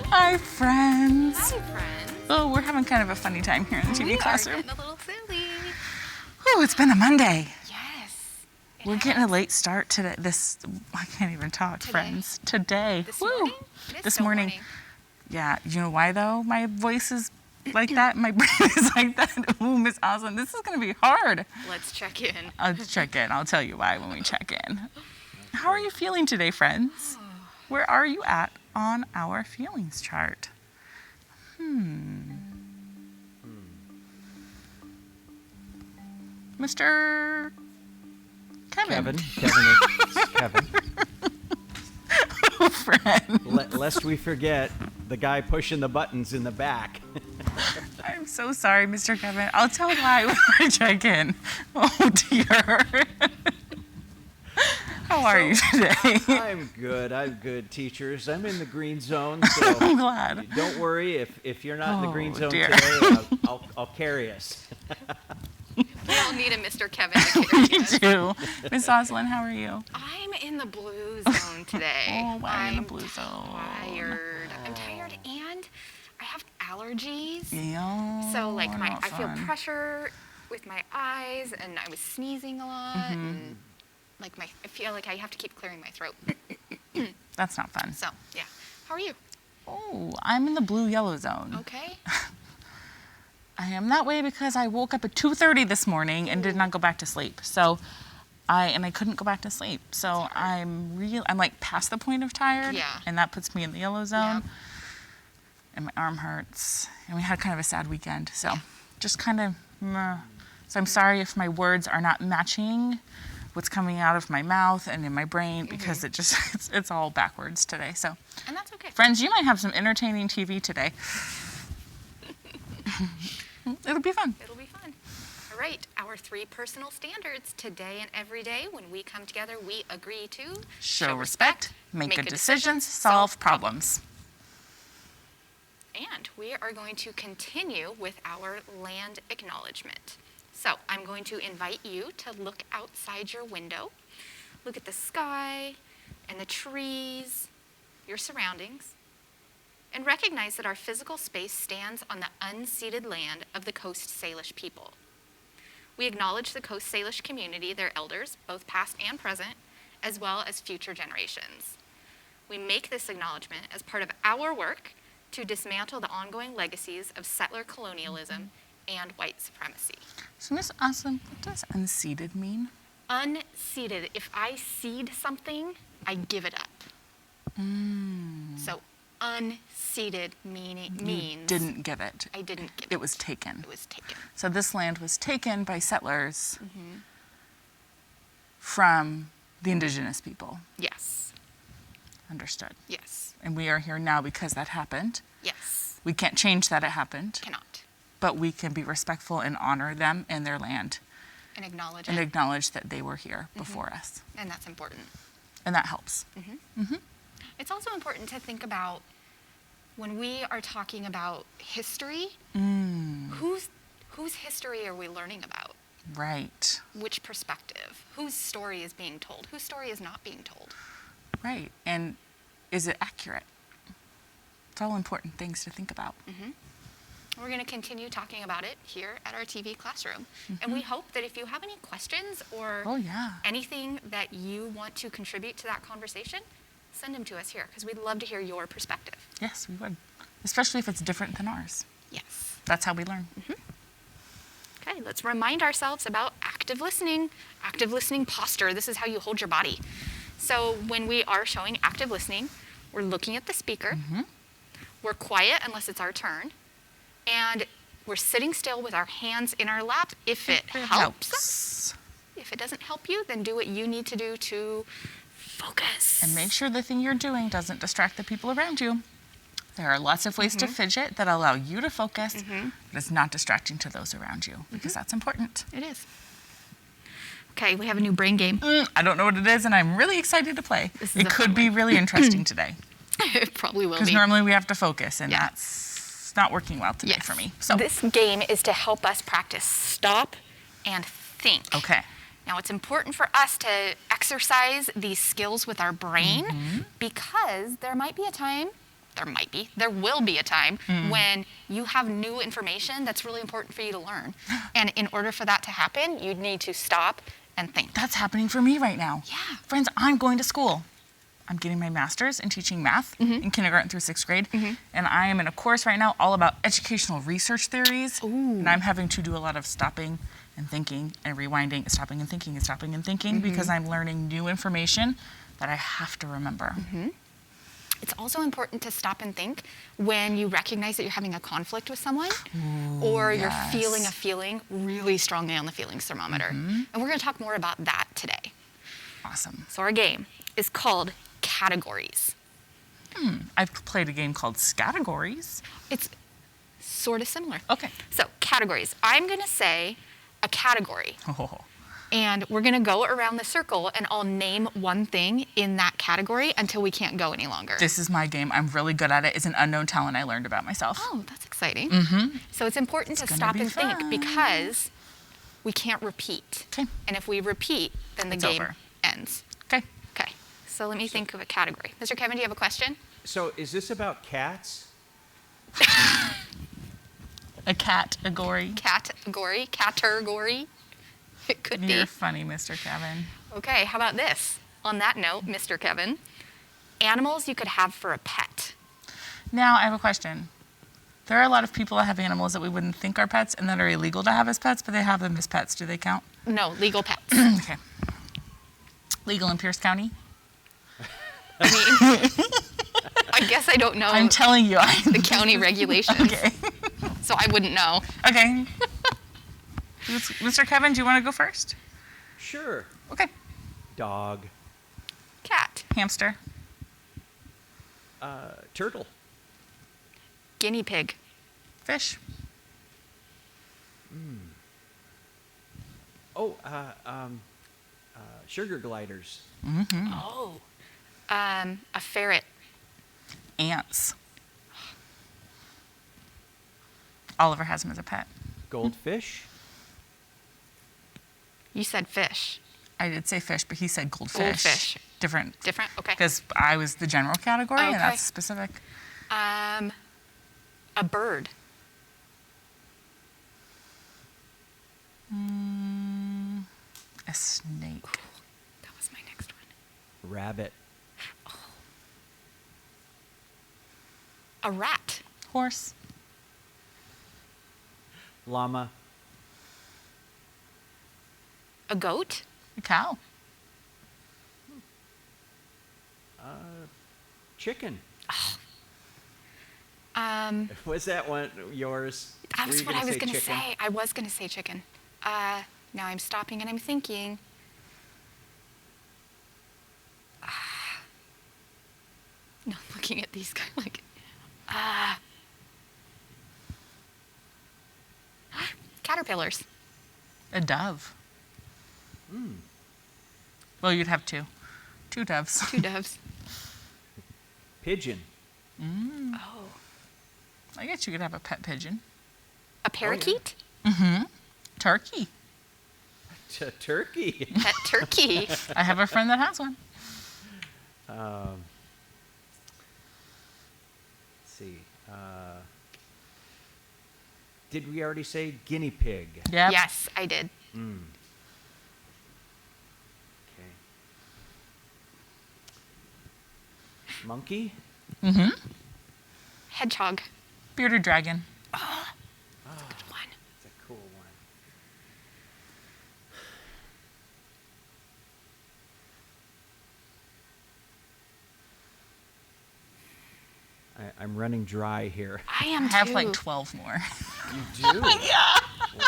Hi, friends. Hi, friends. Oh, we're having kind of a funny time here in the TV classroom. We are getting a little silly. Oh, it's been a Monday. Yes. We're getting a late start today. I can't even talk, Today? friends. Today. This Woo. morning? It is This still morning. Yeah, you know why though? My voice is like that. My brain is like that. Ooh, Miss Awesome. This is gonna be hard. Let's check in. I'll check in. I'll tell you why when we check in. How are you feeling today, friends? Where are you at on our feelings chart? Mr. Kevin. It's Kevin. Friend. Lest we forget the guy pushing the buttons in the back. I'm so sorry, Mr. Kevin. I'll tell why when I check in. Oh, dear. How are you today? I'm good, teachers. I'm in the green zone, so I'm glad. don't worry if you're not in the green Oh, zone dear. today. I'll carry us. We all need a Mr. Kevin to carry Me us. too. Miss Oslin, how are you? I'm in the blue zone today. Oh, why are you in the I'm blue zone? tired. I'm tired and I have allergies. Yeah. So like not I feel fun. pressure with my eyes and I was sneezing a lot and like I feel like I have to keep clearing my throat. That's not fun. So yeah. How are you? Oh, I'm in the blue-yellow zone. Okay. I am that way because I woke up at 2:30 this morning and did not go back to sleep. So I couldn't go back to sleep. So I'm like past the point of tired. Yeah. And that puts me in the yellow zone. Yeah. And my arm hurts. And we had kind of a sad weekend. So just kind of meh. So I'm sorry if my words are not matching what's coming out of my mouth and in my brain because it's all backwards today. So And that's okay. friends, you might have some entertaining TV today. It'll be fun. It'll be fun. All right, our 3 personal standards today and every day. When we come together, we agree to Show respect, make good decisions, solve problems. And we are going to continue with our land acknowledgement. So I'm going to invite you to look outside your window, look at the sky and the trees, your surroundings, and recognize that our physical space stands on the unceded land of the Coast Salish people. We acknowledge the Coast Salish community, their elders, both past and present, as well as future generations. We make this acknowledgement as part of our work to dismantle the ongoing legacies of settler colonialism and white supremacy. So, Miss Awesome, what does unceded mean? Unceded, if I cede something, I give it up. So unceded means Didn't give it. I didn't give It was taken. It was taken. So this land was taken by settlers from the indigenous people. Yes. Understood. Yes. And we are here now because that happened. Yes. We can't change that it happened, Cannot. but we can be respectful and honor them and their land And acknowledge and it. acknowledge that they were here before us. And that's important. And that helps. It's also important to think about when we are talking about history, whose history are we learning about? Right. Which perspective? Whose story is being told? Whose story is not being told? Right. And is it accurate? It's all important things to think about. We're going to continue talking about it here at our TV classroom. And we hope that if you have any questions or Oh, yeah. anything that you want to contribute to that conversation, send them to us here because we'd love to hear your perspective. Yes, we would. Especially if it's different than ours. Yes. That's how we learn. Okay, let's remind ourselves about active listening posture. This is how you hold your body. So when we are showing active listening, we're looking at the speaker. We're quiet unless it's our turn. And we're sitting still with our hands in our lap if it helps us. If it doesn't help you, then do what you need to do to focus. And make sure the thing you're doing doesn't distract the people around you. There are lots of ways to fidget that allow you to focus, but it's not distracting to those around you because that's important. It is. Okay, we have a new brain game. I don't know what it is, and I'm really excited to play. This is It a could fun be really interesting today It probably will because be. normally we have to focus, and Yeah. that's not working well today for me. So, this game is to help us practice stop and think. okay. Now, it's important for us to exercise these skills with our brain because there might be a time there might be, there will be a time when you have new information that's really important for you to learn. And in order for that to happen, you need to stop and think. That's happening for me right now. Yeah. Friends, I'm going to school. I'm getting my master's in teaching math in kindergarten through 6th grade. And I am in a course right now all about educational research theories. And I'm having to do a lot of stopping and thinking and rewinding, stopping and thinking and stopping and thinking because I'm learning new information that I have to remember. It's also important to stop and think when you recognize that you're having a conflict with someone or you're feeling a feeling really strongly on the feelings thermometer. And we're going to talk more about that today. Awesome. So our game is called Categories. I've played a game called Scattergories. It's sort of similar. Okay. So categories. I'm going to say a category. Oh, And we're going to go around the circle and I'll name one thing in that category until we can't go any longer. this is my game. I'm really good at it. It's an unknown talent I learned about myself. Oh, that's exciting. So it's important to gonna stop be and think fun. because we can't repeat. Okay. And if we repeat, then the It's game over. ends. Okay. Okay. So let me think of a category. Mr. Kevin, do you have a question? So is this about cats? A category. Category? Category? It could be. You're funny, Mr. Kevin. Okay, how about this? On that note, Mr. Kevin, animals you could have for a pet. Now, I have a question. There are a lot of people that have animals that we wouldn't think are pets and that are illegal to have as pets, but they have them as pets. Do they count? No, legal pets. Okay. Legal in Pierce County? I mean, I guess I don't know I'm telling you. the county regulations, Okay. so I wouldn't know. Okay. Mr. Kevin, do you want to go first? Sure. Okay. Dog. Cat, Hamster. Turtle. guinea pig, Fish. Oh, sugar gliders. oh, a ferret, Ants. Oliver has them as a pet. Goldfish. you said fish. I did say fish, but he said goldfish. Goldfish. Different. Different? Okay. Because I was the general category and Okay. that's specific. A bird, A snake. that was my next one. Rabbit. A rat, Horse. Llama. a goat, A cow. Chicken. um, Was that one yours? Were that's you what gonna I was say going to chicken? say. I was going to say chicken. Now I'm stopping and I'm thinking. No, I'm looking at these guys like, caterpillars, A dove. Well, you'd have two. Two doves. two doves. Pigeon. Oh, I guess you could have a pet pigeon. a parakeet, Turkey. Turkey. pet turkey. I have a friend that has one. Let's see. Did we already say guinea pig? Yep. Yes, I did. Okay. Monkey. Hedgehog. Bearded dragon. Good one. That's a cool one. I'm running dry here. I am I have too. like 12 more. You do? Yeah.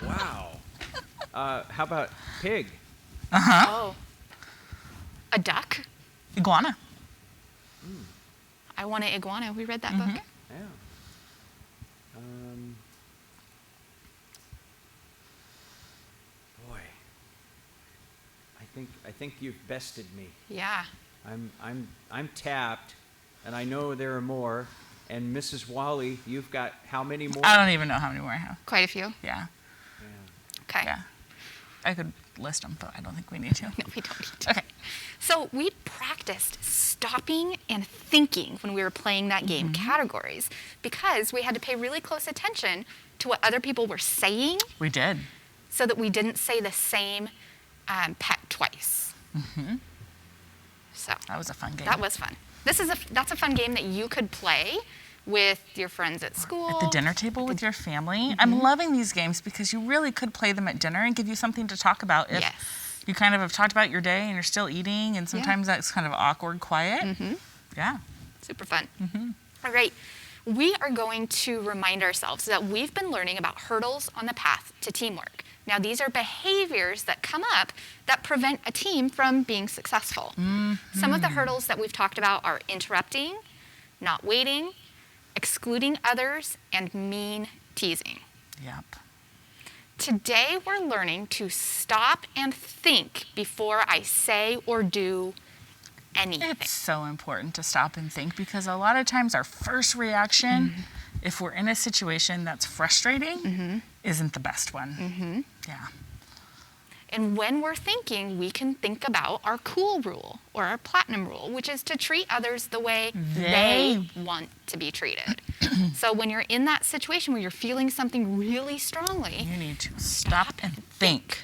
Wow. How about pig? Oh. A duck. Iguana. I want an iguana. We read that book. Yeah. Boy. I think you've bested me. Yeah. I'm tapped, and I know there are more. And Mrs. Wally, you've got how many more? I don't even know how many more I have. Quite a few. Yeah. Yeah. Okay. Yeah. I could list them, but I don't think we need to. No, we don't need to. Okay. So we practiced stopping and thinking when we were playing that game, categories, because we had to pay really close attention to what other people were saying We did. so that we didn't say the same pet twice. So That was a fun game. that was fun. That's a fun game that you could play with your friends at school. At the dinner table with your family. I'm loving these games because you really could play them at dinner and give you something to talk about if Yes. you kind of have talked about your day and you're still eating, and sometimes that's kind of awkward quiet. Yeah. Super fun. All right. We are going to remind ourselves that we've been learning about hurdles on the path to teamwork. Now, these are behaviors that come up that prevent a team from being successful. Some of the hurdles that we've talked about are interrupting, not waiting, excluding others, and mean teasing. Yep. Today, we're learning to stop and think before I say or do anything. It's so important to stop and think because a lot of times our first reaction, if we're in a situation that's frustrating, isn't the best one. Yeah. And when we're thinking, we can think about our cool rule or our platinum rule, which is to treat others the way they want to be treated. So when you're in that situation where you're feeling something really strongly, You need to stop and think.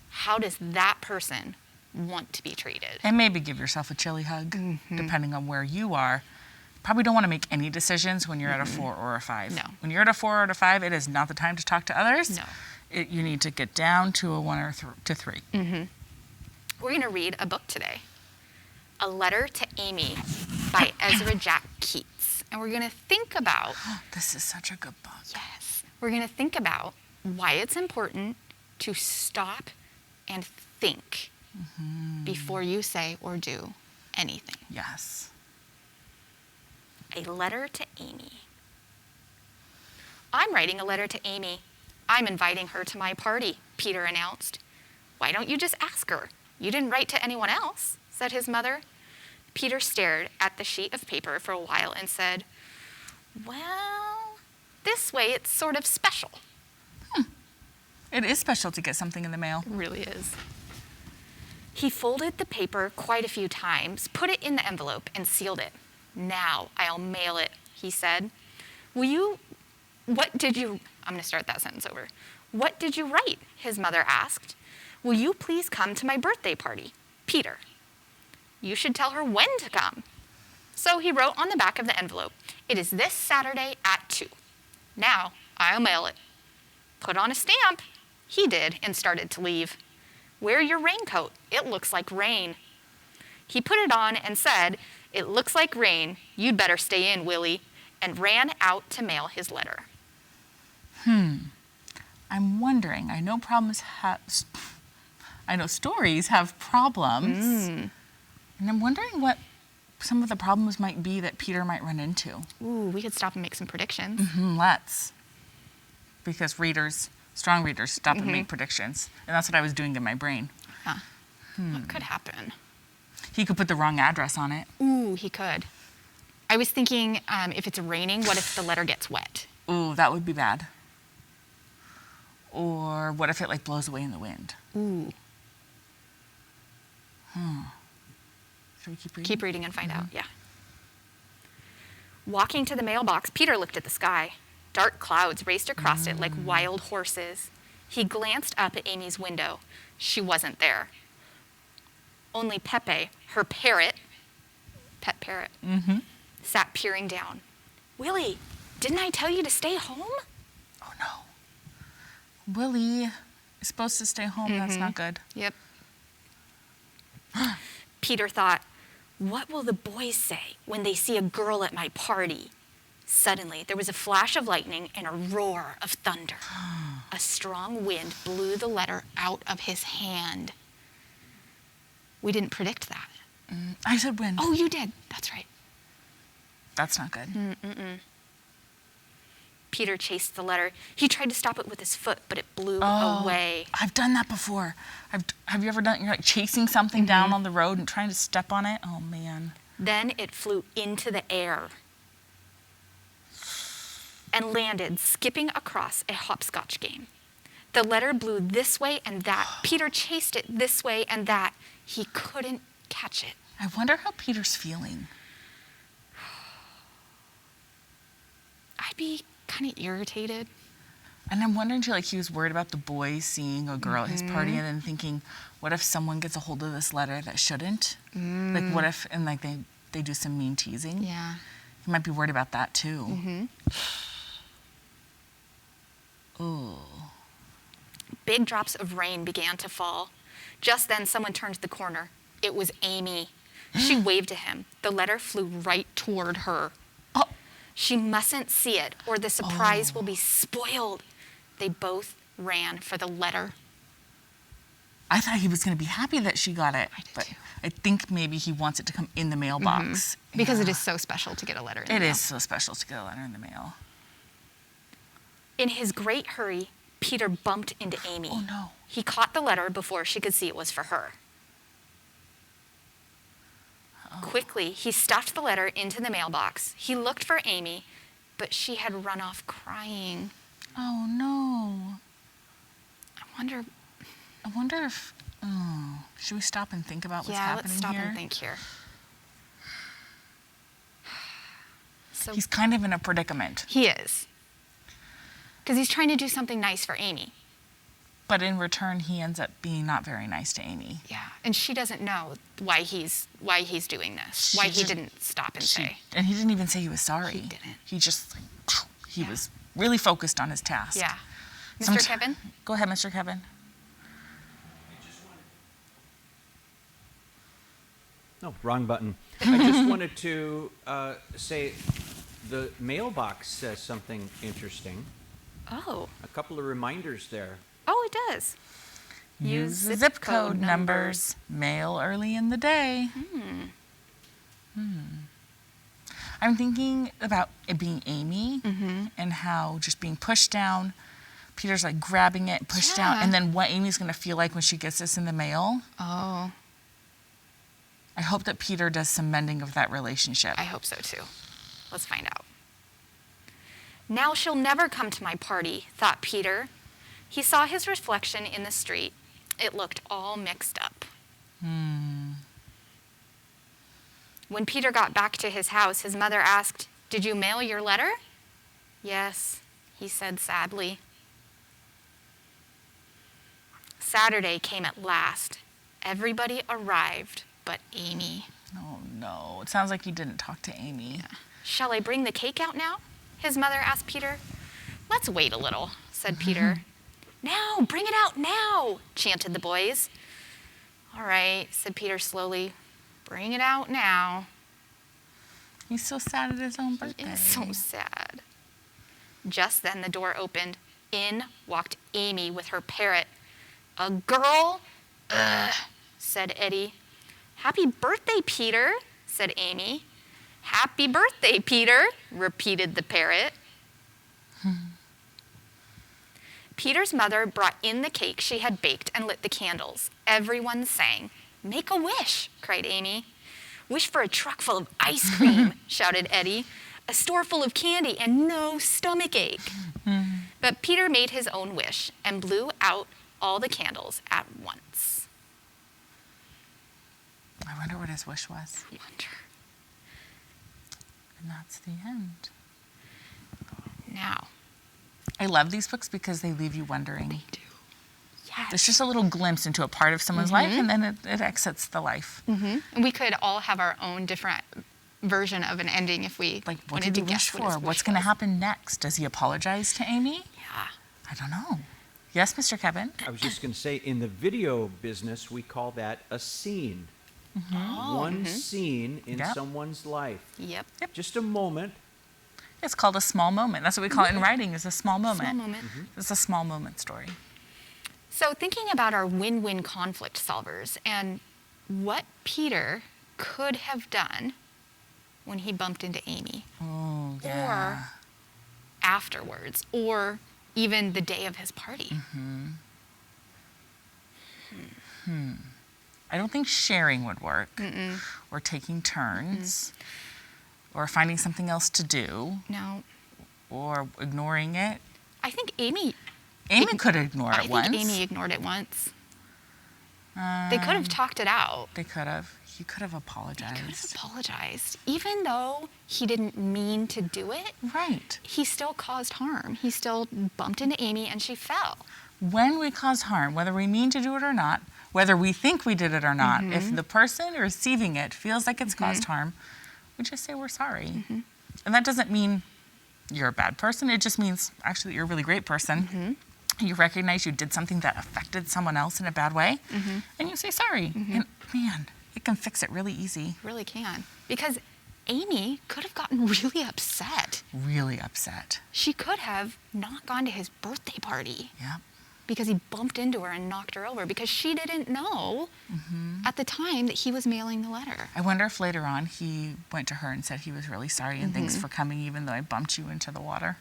how does that person want to be treated? And maybe give yourself a chilly hug, depending on where you are. Probably don't want to make any decisions when you're at a 4 or a 5. No. When you're at a 4 or a 5, it is not the time to talk to others. No. You need to get down to a 1 or to 3. We're going to read a book today, A Letter to Amy by Ezra Jack Keats. And we're going to think about, This is such a good book. yes, we're going to think about why it's important to stop and think before you say or do anything. Yes. A letter to Amy. I'm writing a letter to Amy. I'm inviting her to my party, Peter announced. Why don't you just ask her? You didn't write to anyone else, said his mother. Peter stared at the sheet of paper for a while and said, well, this way it's sort of special. It is special to get something in the mail. It really is. He folded the paper quite a few times, put it in the envelope, and sealed it. Now I'll mail it, he said. I'm going to start that sentence over. What did you write? His mother asked. Will you please come to my birthday party? Peter. You should tell her when to come. So he wrote on the back of the envelope, it is this Saturday at 2. Now I'll mail it. Put on a stamp. He did and started to leave. Wear your raincoat. It looks like rain. He put it on and said, it looks like rain. You'd better stay in, Willie, and ran out to mail his letter. I'm wondering, I know stories have problems. And I'm wondering what some of the problems might be that Peter might run into. Ooh, we could stop and make some predictions. Let's. Because strong readers, stop and make predictions. And that's what I was doing in my brain. What could happen? He could put the wrong address on it. Ooh, he could. I was thinking if it's raining, what if the letter gets wet? Ooh, that would be bad. Or what if it blows away in the wind? Ooh. Should we keep reading? Keep reading and find out, yeah. Walking to the mailbox, Peter looked at the sky. Dark clouds raced across it like wild horses. He glanced up at Amy's window. She wasn't there. Only Pepe, her pet parrot, sat peering down. Willie, didn't I tell you to stay home? Oh no. Willie is supposed to stay home. That's not good. Yep. Peter thought, what will the boys say when they see a girl at my party? Suddenly, there was a flash of lightning and a roar of thunder. A strong wind blew the letter out of his hand. We didn't predict that. I said wind. Oh, you did. That's right. That's not good. Peter chased the letter. He tried to stop it with his foot, but it blew away. I've done that before. Have you ever done? You're chasing something down on the road and trying to step on it. Oh man. Then it flew into the air and landed skipping across a hopscotch game. The letter blew this way and that. Peter chased it this way and that. He couldn't catch it. I wonder how Peter's feeling. I'd be kind of irritated. And I'm wondering too, like he was worried about the boys seeing a girl at his party and then thinking, what if someone gets a hold of this letter that shouldn't? Like what if, and like they do some mean teasing? Yeah. He might be worried about that too. Ooh. Big drops of rain began to fall. Just then, someone turned the corner. It was Amy. She waved to him. The letter flew right toward her. Oh. She mustn't see it, or the surprise will be spoiled. They both ran for the letter. I thought he was going to be happy that she got it. I did but too. I think maybe he wants it to come in the mailbox. Because it Yeah. is so special to get a letter in the It mail. is so special to get a letter in the mail. In his great hurry, Peter bumped into Amy. Oh, no. He caught the letter before she could see it was for her. Quickly, he stuffed the letter into the mailbox. He looked for Amy, but she had run off crying. Oh, no. I wonder, if, should we stop and think about what's yeah, happening let's stop here? and think here. So He's kind of in a predicament. he is. Because he's trying to do something nice for Amy. But in return, he ends up being not very nice to Amy. Yeah. And she doesn't know why he's doing this. Why She he just- didn't stop and say. And he didn't even say he was sorry. He didn't. He just, he was really focused on his task. Yeah. Mr. Somet- Kevin? Go ahead, Mr. Kevin. No, wrong button. I just wanted to say the mailbox says something interesting. Oh. A couple of reminders there. Oh, it does. Use the zip code numbers. Mail early in the day. I'm thinking about it being Amy and how just being pushed down. Peter's like grabbing it, pushed down, Yeah. and then what Amy's going to feel like when she gets this in the mail. Oh, I hope that Peter does some mending of that relationship. I hope so too. Let's find out. Now she'll never come to my party, thought Peter. He saw his reflection in the street. It looked all mixed up. When Peter got back to his house, his mother asked, "Did you mail your letter?" "Yes," he said sadly. Saturday came at last. Everybody arrived but Amy. Oh no, it sounds like he didn't talk to Amy. "Shall I bring the cake out now?" his mother asked Peter. "Let's wait a little," said Peter. "Now, bring it out now," chanted the boys. "All right," said Peter slowly. "Bring it out now." He's so sad at his own It birthday. is so sad. Just then the door opened. In walked Amy with her parrot. "A girl? Ugh," said Eddie. "Happy birthday, Peter," said Amy. "Happy birthday, Peter," repeated the parrot. Peter's mother brought in the cake she had baked and lit the candles. Everyone sang. "Make a wish," cried Amy. "Wish for a truck full of ice cream," shouted Eddie. "A store full of candy and no stomachache." But Peter made his own wish and blew out all the candles at once. I wonder what his wish was. I wonder. And that's the end. Now, I love these books because they leave you wondering. do. Yes. It's just a little glimpse into a part of someone's life, and then it exits the life. And we could all have our own different version of an ending if we Like, what wanted did to he wish guess what his for? wish What's going to was. happen next? Does he apologize to Amy? Yeah. I don't know. Yes, Mr. Kevin? I was just going to say, in the video business, we call that a scene. One scene in Yep. someone's life. Yep. Just a moment. It's called a small moment. That's what we call it in writing, is a small moment. Small moment. It's a small moment story. So thinking about our win-win conflict solvers and what Peter could have done when he bumped into Amy, Oh, or afterwards, or even the day of his party. I don't think sharing would work, or taking turns, or finding something else to do, No, or ignoring it. I think Amy Amy could ignore I it think once. Amy ignored it once. They could have talked it out. They could have. He could have He apologized. could have apologized. Even though he didn't mean to do it, Right. he still caused harm. He still bumped into Amy and she fell. When we cause harm, whether we mean to do it or not, whether we think we did it or not, if the person receiving it feels like it's caused harm, we just say we're sorry. And that doesn't mean you're a bad person. It just means actually you're a really great person. You recognize you did something that affected someone else in a bad way, and you say sorry. And man, it can fix it really easy. Really can. Because Amy could have gotten really upset. Really upset. She could have not gone to his birthday party Yeah. because he bumped into her and knocked her over because she didn't know at the time that he was mailing the letter. I wonder if later on he went to her and said he was really sorry and thanks for coming even though I bumped you into the water.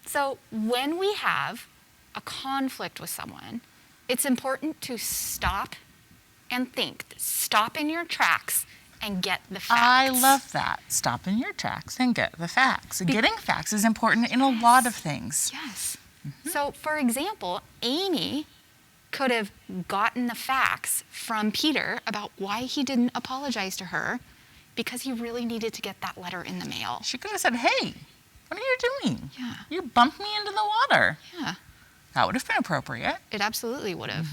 So when we have a conflict with someone, it's important to stop and think. Stop in your tracks and get the facts. I love that. Stop in your tracks and get the facts. Getting facts is important in a lot of things. Yes. So, for example, Amy could have gotten the facts from Peter about why he didn't apologize to her because he really needed to get that letter in the mail. She could have said, hey, what are you doing? Yeah. You bumped me into the water. Yeah, That would have been appropriate. it absolutely would have.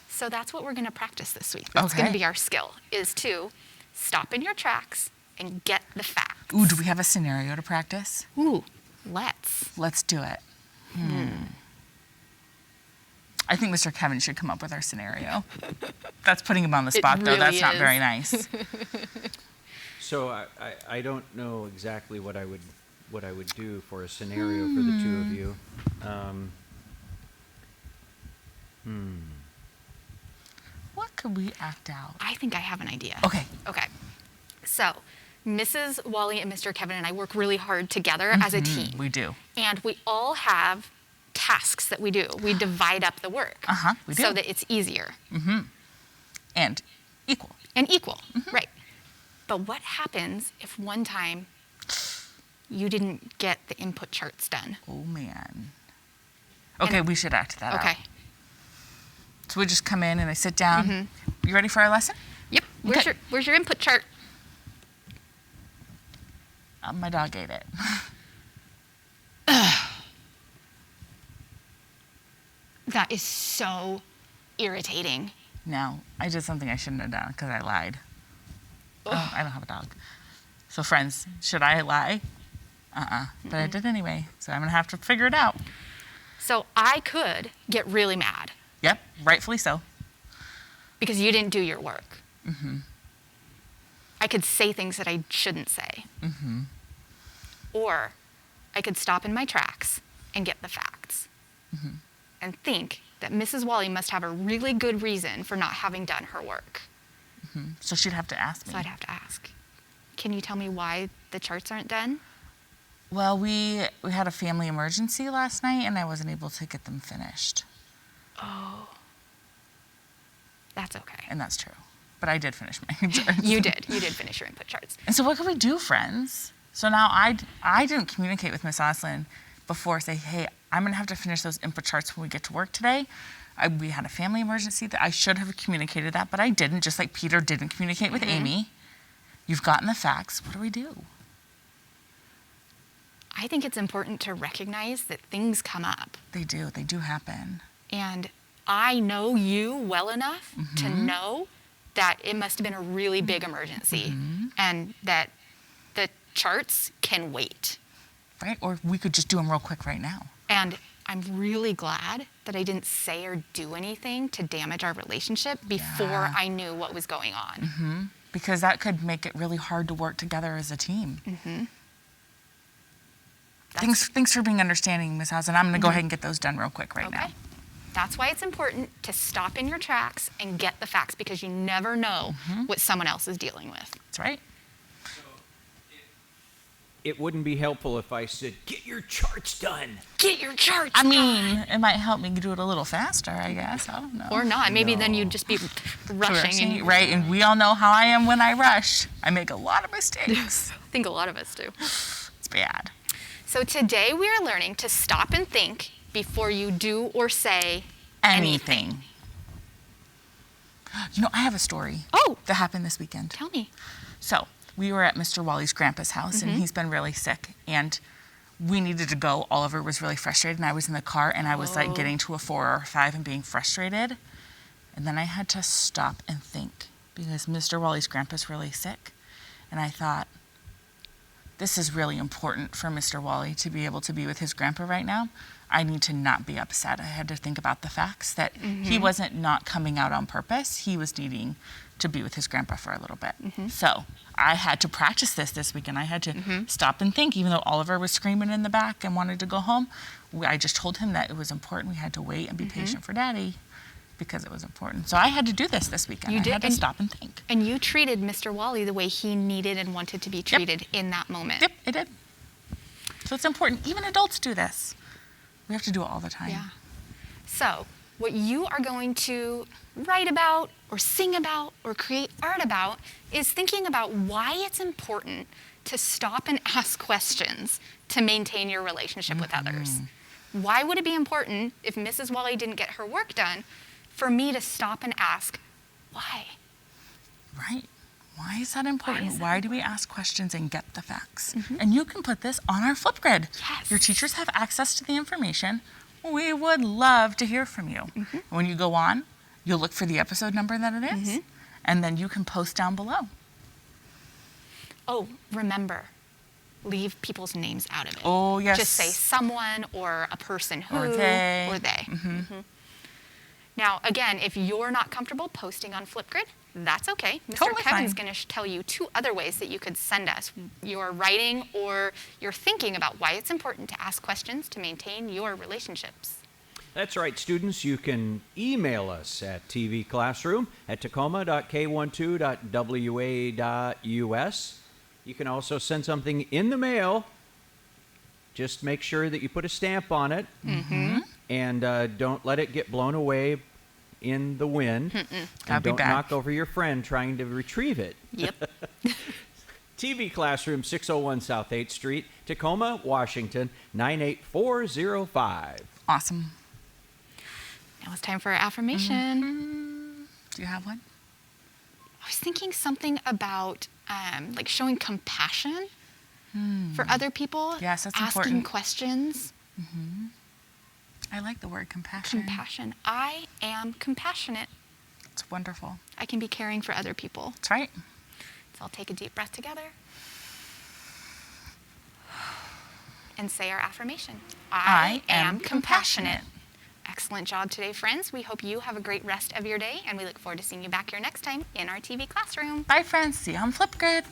So that's what we're going to practice this week. That's going to Okay. be our skill, is to stop in your tracks and get the facts. Ooh, do we have a scenario to practice? Ooh, let's. Let's do it. I think Mr. Kevin should come up with our scenario. That's putting him on the It spot, though. That's really not is. very nice. So I don't know exactly what I would do for a scenario for the two of you. What could we act out? I think I have an idea. Okay. Okay. So, Mrs. Wally and Mr. Kevin and I work really hard together as a team. We do. And we all have tasks that we do. We divide up the work. We So do. that it's easier And equal. and equal. Right. But what happens if one time you didn't get the input charts done? Oh, man. Okay, we should act that out. Okay. So we just come in and I sit down. You ready for our lesson? Yep. Okay. Where's your input chart? My dog ate it. That is so irritating. No, I did something I shouldn't have done because I lied. Oh, I don't have a dog. So, friends, should I lie? But I did anyway. So I'm going to have to figure it out. So I could get really mad Yep, rightfully so. because you didn't do your work. I could say things that I shouldn't say. Or I could stop in my tracks and get the facts and think that Mrs. Wally must have a really good reason for not having done her work. So she'd have to ask me. So I'd have to ask, can you tell me why the charts aren't done? Well, we had a family emergency last night and I wasn't able to get them finished. That's okay. And that's true. But I did finish my charts. You did finish your input charts. And so what can we do, friends? So now I didn't communicate with Miss Oslin before, say, hey, I'm going to have to finish those input charts when we get to work today. We had a family emergency that I should have communicated that, but I didn't, just like Peter didn't communicate with Amy. You've gotten the facts. What do we do? I think it's important to recognize that things come up. They do. They do happen. And I know you well enough to know that it must have been a really big emergency and that the charts can wait. Right? Or we could just do them real quick right now. And I'm really glad that I didn't say or do anything to damage our relationship before Yeah. I knew what was going on. Because that could make it really hard to work together as a team. Thanks for being understanding, Miss Housen. I'm going to go ahead and get those done real quick right now. Okay. That's why it's important to stop in your tracks and get the facts because you never know what someone else is dealing with. That's right. It wouldn't be helpful if I said, "Get your charts done." Get your charts I done. mean, it might help me do it a little faster, I guess. I don't know. Or not. Maybe then No. you'd just be rushing. And right? And we all know how I am when I rush. I make a lot of mistakes. I think a lot of us do. It's bad. So today we are learning to stop and think before you do or say anything. You know, I have a story. Oh. That happened this weekend. Tell me. So we were at Mr. Wally's grandpa's house, and he's been really sick, and we needed to go. Oliver was really frustrated, and I was in the car, and I was like getting to a 4 or 5 and being frustrated. And then I had to stop and think because Mr. Wally's grandpa's really sick. And I thought, this is really important for Mr. Wally to be able to be with his grandpa right now. I need to not be upset. I had to think about the facts that he wasn't not coming out on purpose. He was needing to be with his grandpa for a little bit. So I had to practice this weekend. I had to stop and think, even though Oliver was screaming in the back and wanted to go home. I just told him that it was important. We had to wait and be patient for Daddy because it was important. So I had to do this weekend. You did, I had to and- stop and think. And you treated Mr. Wally the way he needed and wanted to be treated in that moment. Yep, it did. So it's important. Even adults do this. We have to do it all the time. Yeah. So, what you are going to write about or sing about or create art about is thinking about why it's important to stop and ask questions to maintain your relationship with others. Why would it be important if Mrs. Wally didn't get her work done for me to stop and ask, why? Right. Why is that important? is that Why do we ask questions and get the facts? And you can put this on our Flipgrid. Yes. Your teachers have access to the information. We would love to hear from you. When you go on, you'll look for the episode number that it is, and then you can post down below. Oh, remember, leave people's names out of it. Oh, yes. Just say someone or a person who Or they. or they. Now, again, if you're not comfortable posting on Flipgrid, that's okay. Mr. Totally Kevin's fine. going to tell you 2 other ways that you could send us your writing or your thinking about why it's important to ask questions to maintain your relationships. That's right, students. You can email us at tvclassroom@tacoma.k12.wa.us. You can also send something in the mail. Just make sure that you put a stamp on it. And don't let it get blown away in the wind. Gotta And be don't back. knock over your friend trying to retrieve it. Yep. TV Classroom, 601 South 8th Street, Tacoma, Washington, 98405. Awesome. Now it's time for our affirmation. Do you have one? I was thinking something about like showing compassion for other people. Yes, that's asking important. questions. I like the word compassion. Compassion. I am compassionate. It's wonderful. I can be caring for other people. That's right. So I'll take a deep breath together and say our affirmation. I am compassionate. Excellent job today, friends. We hope you have a great rest of your day, and we look forward to seeing you back here next time in our TV classroom. Bye, friends. See you on Flipgrid.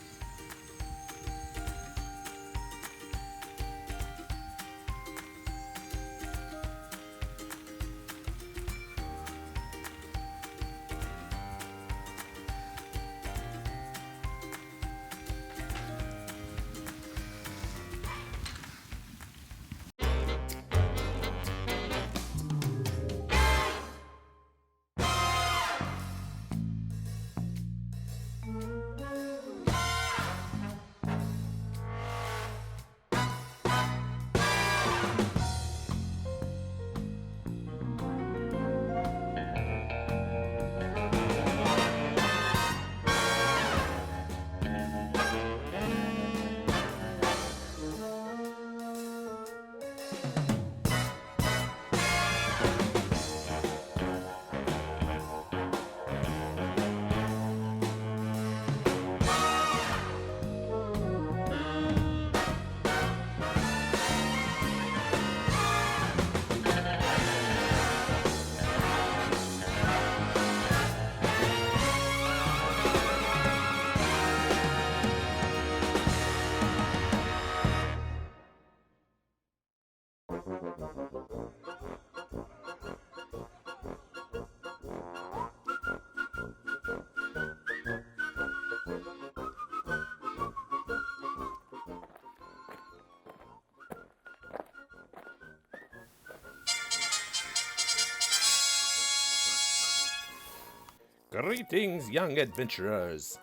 Greetings, young adventurers.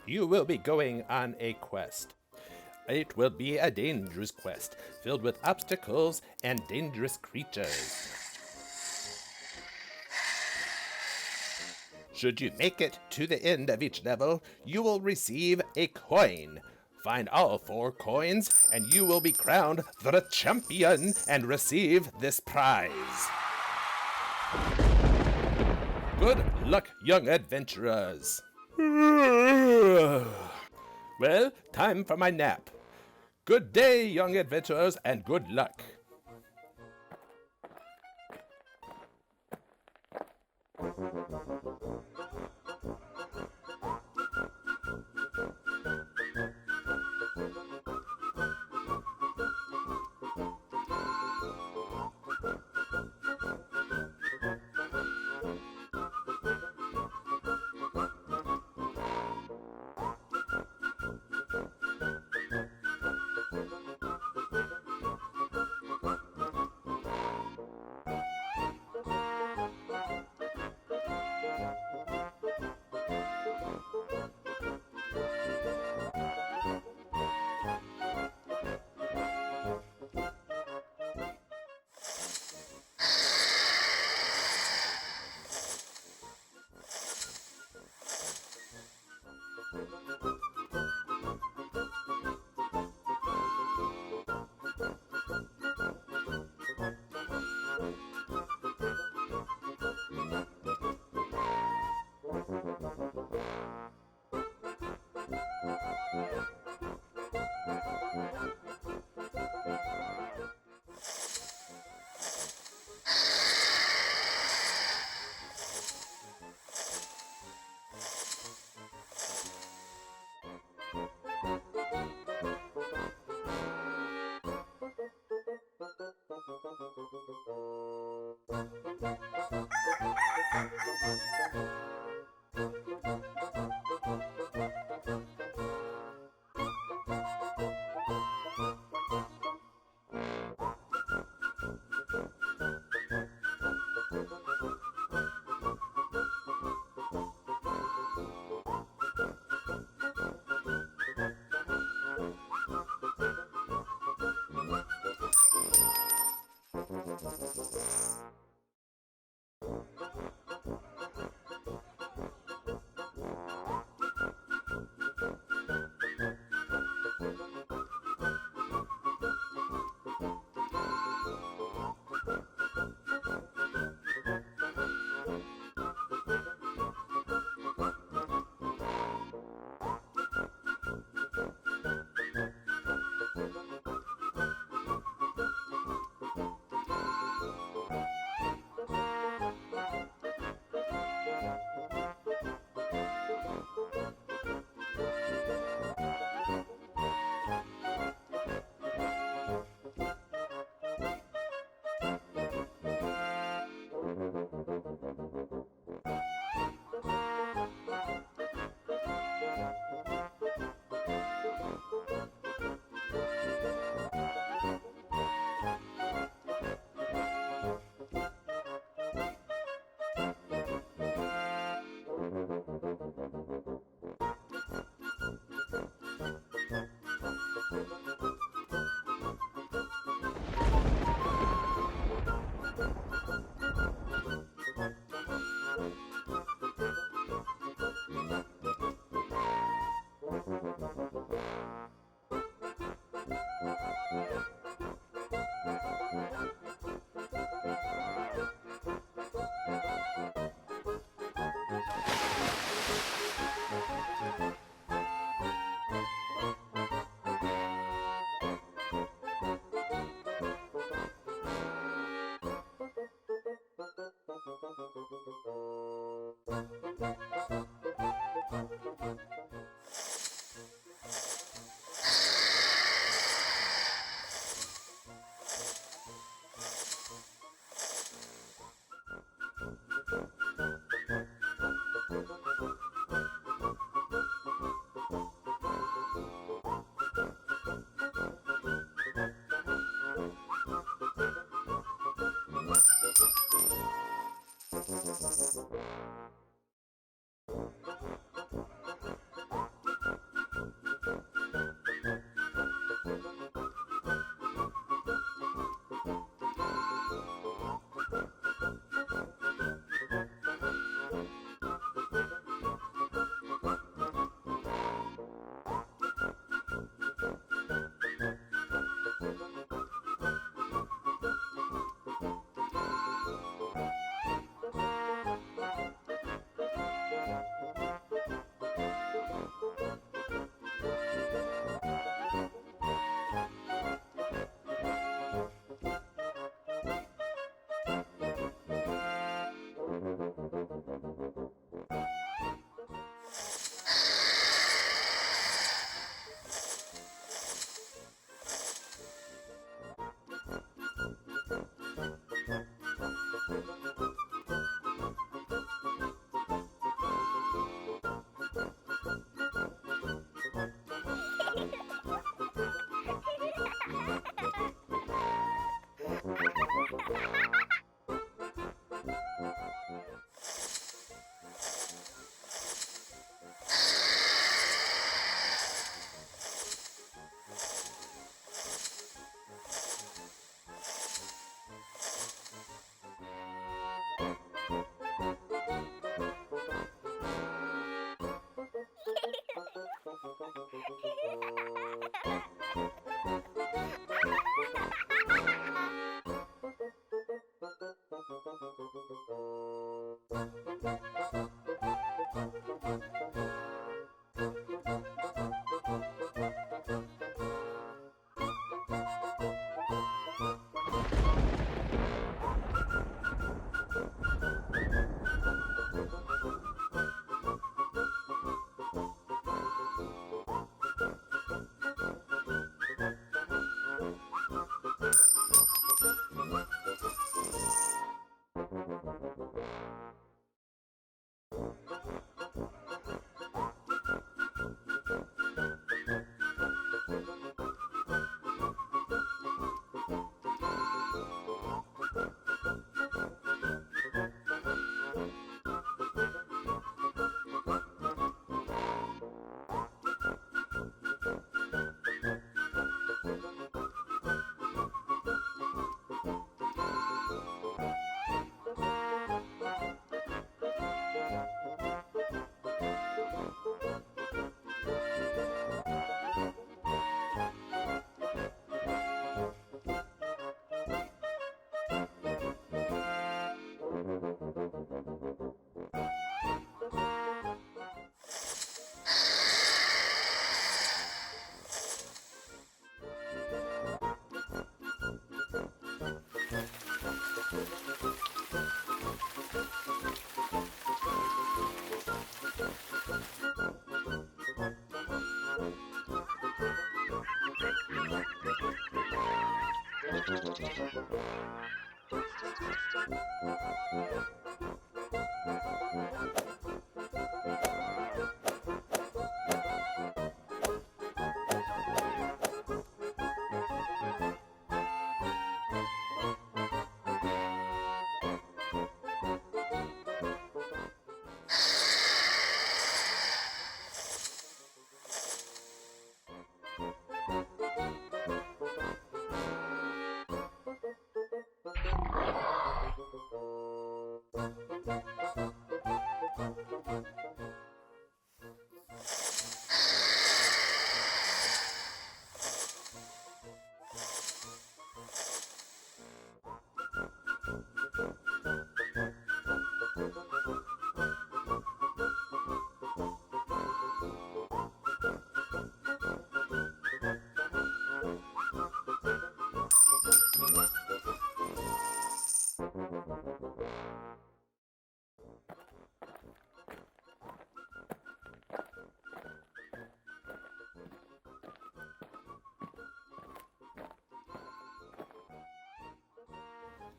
You will be going on a quest. It will be a dangerous quest, filled with obstacles and dangerous creatures. Should you make it to the end of each level, you will receive a coin. Find all 4 coins, and you will be crowned the champion and receive this prize. Good luck, young adventurers. Well, time for my nap. Good day, young adventurers, and good luck.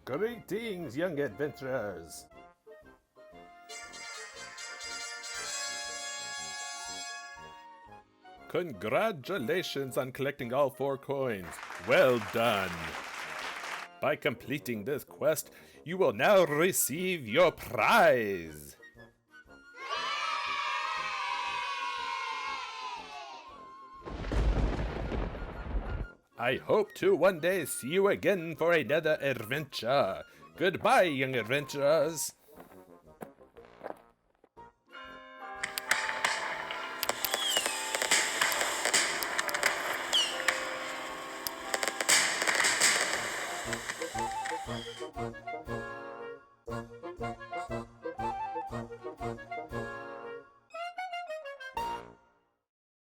Greetings, young adventurers. Congratulations on collecting all 4 coins. Well done. By completing this quest, you will now receive your prize. I hope to one day see you again for another adventure. Goodbye, young adventurers.